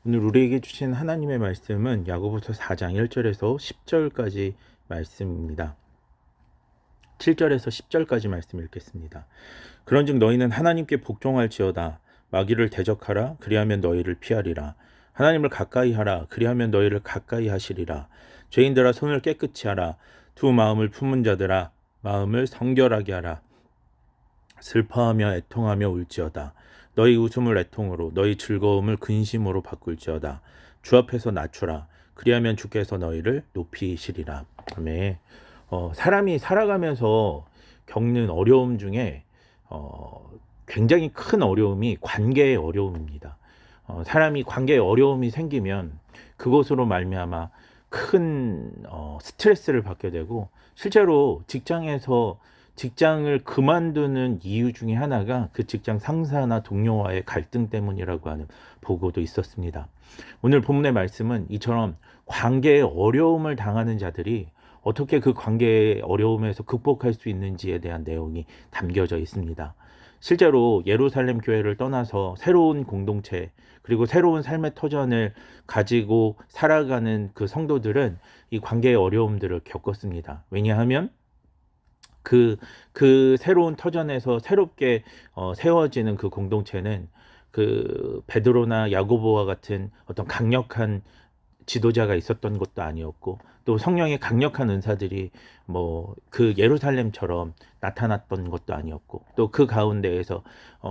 오늘 우리에게 주신 하나님의 말씀은 야고보서 4장 1절에서 10절까지 말씀입니다. 7절에서 10절까지 말씀 읽겠습니다. 그런즉 너희는 하나님께 복종할지어다. 마귀를 대적하라. 그리하면 너희를 피하리라. 하나님을 가까이 하라. 그리하면 너희를 가까이 하시리라. 죄인들아 손을 깨끗이 하라. 두 마음을 품은 자들아 마음을 성결하게 하라. 슬퍼하며 애통하며 울지어다. 너희 웃음을 애통으로 너희 즐거움을 근심으로 바꿀지어다. 주 앞에서 낮추라. 그리하면 주께서 너희를 높이시리라. 아멘. 사람이 살아가면서 겪는 어려움 중에 굉장히 큰 어려움이 관계의 어려움입니다. 사람이 관계에 어려움이 생기면 그것으로 말미암아 큰 스트레스를 받게 되고, 실제로 직장을 그만두는 이유 중에 하나가 그 직장 상사나 동료와의 갈등 때문이라고 하는 보고도 있었습니다. 오늘 본문의 말씀은 이처럼 관계의 어려움을 당하는 자들이 어떻게 그 관계의 어려움에서 극복할 수 있는지에 대한 내용이 담겨져 있습니다. 실제로 예루살렘 교회를 떠나서 새로운 공동체 그리고 새로운 삶의 터전을 가지고 살아가는 그 성도들은 이 관계의 어려움들을 겪었습니다. 왜냐하면 그 새로운 터전에서 새롭게 세워지는 그 공동체는 그 베드로나 야고보와 같은 어떤 강력한 지도자가 있었던 것도 아니었고, 또 성령의 강력한 은사들이 뭐 그 예루살렘처럼 나타났던 것도 아니었고, 또 그 가운데에서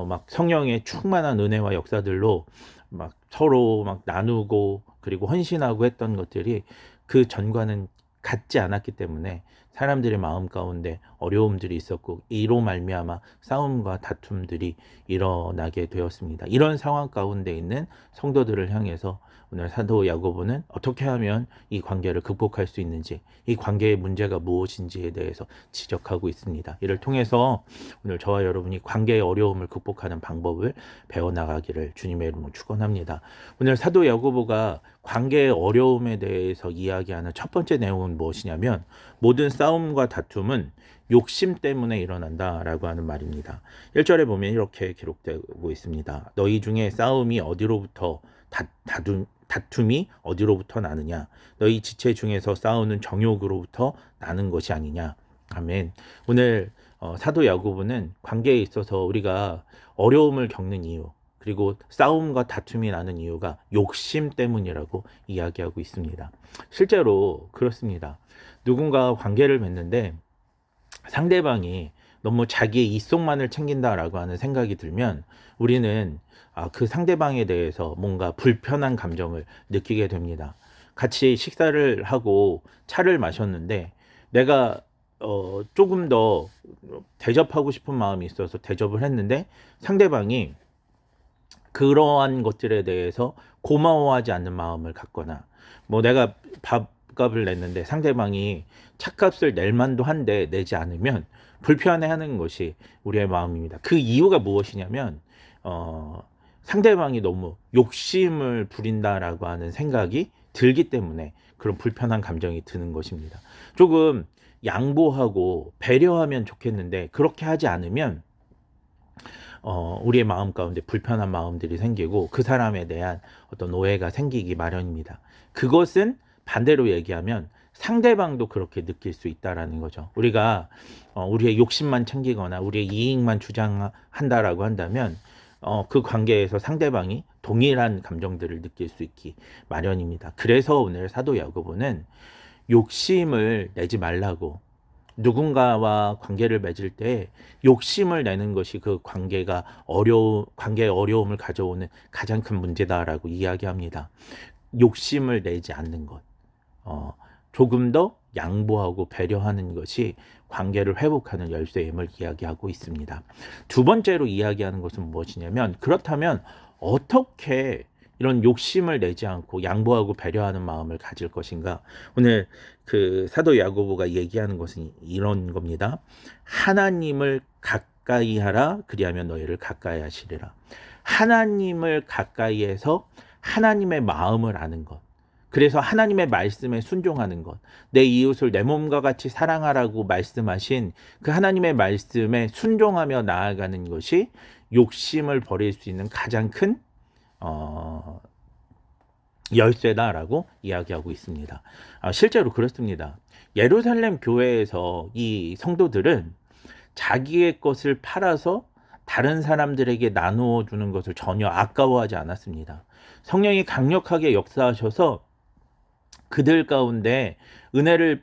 막 성령의 충만한 은혜와 역사들로 막 서로 막 나누고 그리고 헌신하고 했던 것들이 그 전과는 같지 않았기 때문에 사람들의 마음 가운데 어려움들이 있었고, 이로 말미암아 싸움과 다툼들이 일어나게 되었습니다. 이런 상황 가운데 있는 성도들을 향해서 오늘 사도 야고보는 어떻게 하면 이 관계를 극복할 수 있는지, 이 관계의 문제가 무엇인지에 대해서 지적하고 있습니다. 이를 통해서 오늘 저와 여러분이 관계의 어려움을 극복하는 방법을 배워나가기를 주님의 이름으로 축원합니다. 오늘 사도 야고보가 관계의 어려움에 대해서 이야기하는 첫 번째 내용은 무엇이냐면, 모든 싸움과 다툼은 욕심 때문에 일어난다라고 하는 말입니다. 1절에 보면 이렇게 기록되고 있습니다. 너희 중에 싸움이 어디로부터 다툼이 어디로부터 나느냐? 너희 지체 중에서 싸우는 정욕으로부터 나는 것이 아니냐? 아멘. 오늘 사도 야고보는 관계에 있어서 우리가 어려움을 겪는 이유, 그리고 싸움과 다툼이 나는 이유가 욕심 때문이라고 이야기하고 있습니다. 실제로 그렇습니다. 누군가 관계를 맺는데 상대방이 너무 자기의 이속만을 챙긴다라고 하는 생각이 들면 우리는 그 상대방에 대해서 뭔가 불편한 감정을 느끼게 됩니다. 같이 식사를 하고 차를 마셨는데 내가 조금 더 대접하고 싶은 마음이 있어서 대접을 했는데, 상대방이 그러한 것들에 대해서 고마워하지 않는 마음을 갖거나, 뭐 내가 밥값을 냈는데 상대방이 차값을 낼 만도 한데 내지 않으면 불편해하는 것이 우리의 마음입니다. 그 이유가 무엇이냐면 상대방이 너무 욕심을 부린다라고 하는 생각이 들기 때문에 그런 불편한 감정이 드는 것입니다. 조금 양보하고 배려하면 좋겠는데 그렇게 하지 않으면 우리의 마음 가운데 불편한 마음들이 생기고 그 사람에 대한 어떤 오해가 생기기 마련입니다. 그것은 반대로 얘기하면 상대방도 그렇게 느낄 수 있다라는 거죠. 우리가 우리의 욕심만 챙기거나 우리의 이익만 주장한다라고 한다면 그 관계에서 상대방이 동일한 감정들을 느낄 수 있기 마련입니다. 그래서 오늘 사도 야고보는 욕심을 내지 말라고, 누군가와 관계를 맺을 때 욕심을 내는 것이 그 관계의 어려움을 가져오는 가장 큰 문제다라고 이야기합니다. 욕심을 내지 않는 것, 조금 더 양보하고 배려하는 것이 관계를 회복하는 열쇠임을 이야기하고 있습니다. 두 번째로 이야기하는 것은 무엇이냐면, 그렇다면 어떻게 이런 욕심을 내지 않고 양보하고 배려하는 마음을 가질 것인가? 오늘 그 사도 야고보가 얘기하는 것은 이런 겁니다. 하나님을 가까이 하라. 그리하면 너희를 가까이 하시리라. 하나님을 가까이 해서 하나님의 마음을 아는 것, 그래서 하나님의 말씀에 순종하는 것, 내 이웃을 내 몸과 같이 사랑하라고 말씀하신 그 하나님의 말씀에 순종하며 나아가는 것이 욕심을 버릴 수 있는 가장 큰 열쇠다라고 이야기하고 있습니다. 실제로 그렇습니다. 예루살렘 교회에서 이 성도들은 자기의 것을 팔아서 다른 사람들에게 나누어 주는 것을 전혀 아까워하지 않았습니다. 성령이 강력하게 역사하셔서 그들 가운데 은혜를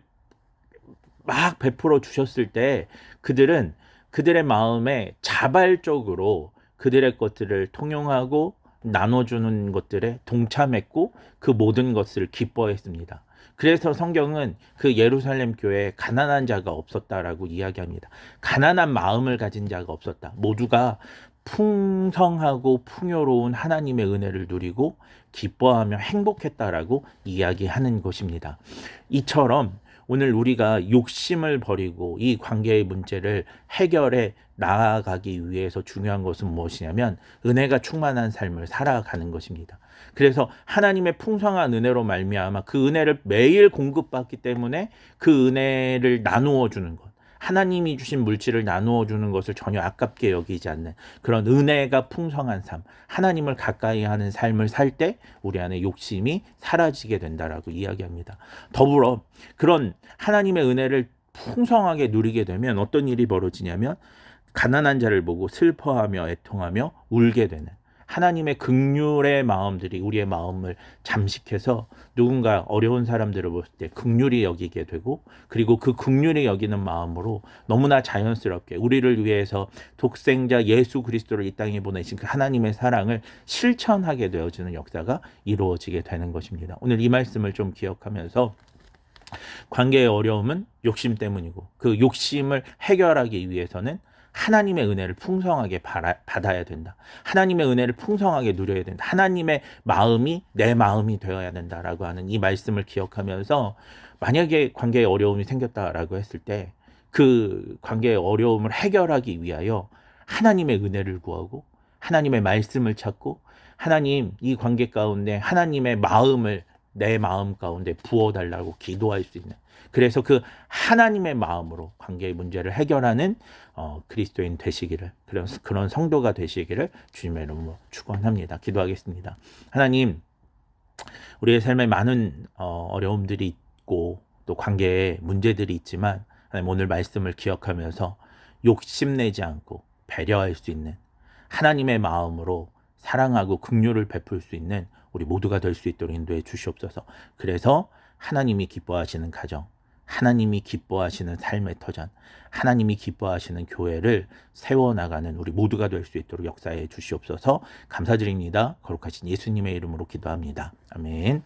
막 베풀어 주셨을 때 그들은 그들의 마음에 자발적으로 그들의 것들을 통용하고 나눠주는 것들에 동참했고 그 모든 것을 기뻐했습니다. 그래서 성경은 그 예루살렘 교회에 가난한 자가 없었다라고 이야기합니다. 가난한 마음을 가진 자가 없었다. 모두가 풍성하고 풍요로운 하나님의 은혜를 누리고 기뻐하며 행복했다라고 이야기하는 것입니다. 이처럼 오늘 우리가 욕심을 버리고 이 관계의 문제를 해결해 나아가기 위해서 중요한 것은 무엇이냐면 은혜가 충만한 삶을 살아가는 것입니다. 그래서 하나님의 풍성한 은혜로 말미암아 그 은혜를 매일 공급받기 때문에 그 은혜를 나누어 주는 것, 하나님이 주신 물질을 나누어 주는 것을 전혀 아깝게 여기지 않는 그런 은혜가 풍성한 삶, 하나님을 가까이 하는 삶을 살 때 우리 안에 욕심이 사라지게 된다라고 이야기합니다. 더불어 그런 하나님의 은혜를 풍성하게 누리게 되면 어떤 일이 벌어지냐면 가난한 자를 보고 슬퍼하며 애통하며 울게 되는 하나님의 긍휼의 마음들이 우리의 마음을 잠식해서 누군가 어려운 사람들을 볼 때 긍휼히 여기게 되고 그리고 그 긍휼히 여기는 마음으로 너무나 자연스럽게 우리를 위해서 독생자 예수 그리스도를 이 땅에 보내신 그 하나님의 사랑을 실천하게 되어지는 역사가 이루어지게 되는 것입니다. 오늘 이 말씀을 좀 기억하면서 관계의 어려움은 욕심 때문이고 그 욕심을 해결하기 위해서는 하나님의 은혜를 풍성하게 받아야 된다. 하나님의 은혜를 풍성하게 누려야 된다. 하나님의 마음이 내 마음이 되어야 된다라고 하는 이 말씀을 기억하면서 만약에 관계에 어려움이 생겼다라고 했을 때 그 관계의 어려움을 해결하기 위하여 하나님의 은혜를 구하고 하나님의 말씀을 찾고 하나님 이 관계 가운데 하나님의 마음을 내 마음 가운데 부어달라고 기도할 수 있는 그래서 그 하나님의 마음으로 관계의 문제를 해결하는 그리스도인 되시기를 그런 성도가 되시기를 주님의 이름으로 축원합니다. 기도하겠습니다. 하나님 우리의 삶에 많은 어려움들이 있고 또 관계에 문제들이 있지만 하나님 오늘 말씀을 기억하면서 욕심내지 않고 배려할 수 있는 하나님의 마음으로 사랑하고 긍휼을 베풀 수 있는 우리 모두가 될 수 있도록 인도해 주시옵소서. 그래서 하나님이 기뻐하시는 가정, 하나님이 기뻐하시는 삶의 터전, 하나님이 기뻐하시는 교회를 세워나가는 우리 모두가 될 수 있도록 역사해 주시옵소서. 감사드립니다. 거룩하신 예수님의 이름으로 기도합니다. 아멘.